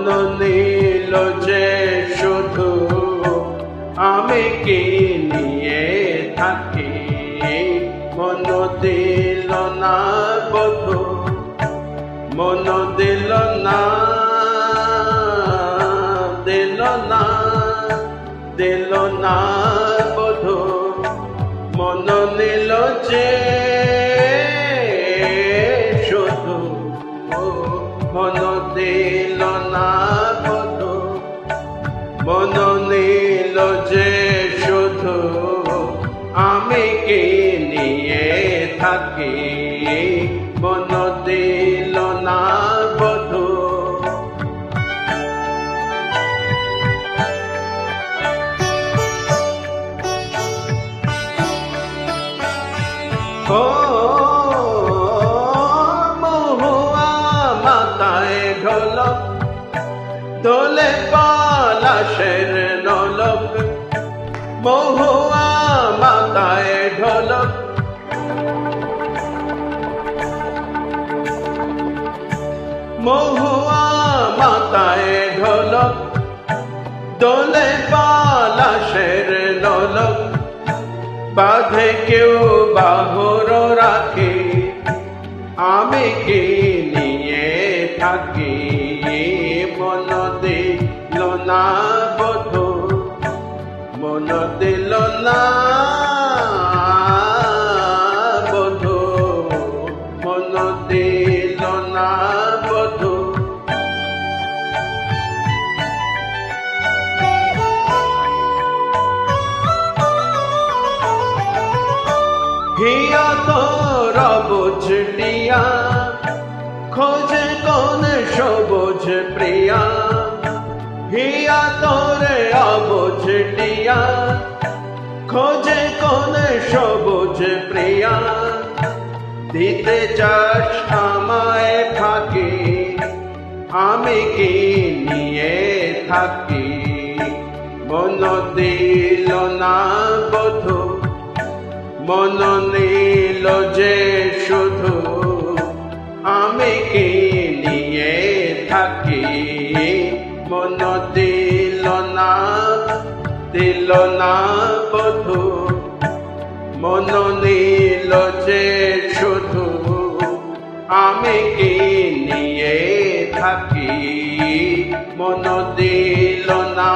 মন নিল যে শুধু আমি কি নিয়ে থাকি, মন দিল না বধু, মন দিল না, দিল না, দিল না বধু, মন নিল যে শুধু মন দিল না বধু, মন নিল যে শুধু আমি কি নিয়ে থাকি, মন দিল না বধু। ও মহুয়া মাথায় ঢোলক, দোলে পলাশের নলক, মহুয়া মাথায় ঢোলক, মহুয়া মাথায় ঢোলক, দোলে পলাশের নলক, বাঁধে কেউ বাহর রাখে আমি কি নিয়ে থাকি, মন দিল না বধু, মন দিল না বধু, মন দিল না বধু। হিয়া তোর বুঝটিয়া খোঁজে কোন সবুজ প্রিয়া, হিয়া তোর অবুঝটিয়া খোঁজে কোন সবুজ প্রিয়া, দিতে চাস আমায় ফাঁকি আমি কি নিয়ে থাকি, মন দিল না বধু, মন নিল যে শুধু আমি কি নিয়ে থাকি, মন দিল না, দিল না বধু, মন নিল যে শুধু আমি কি নিয়ে থাকি, মন দিল না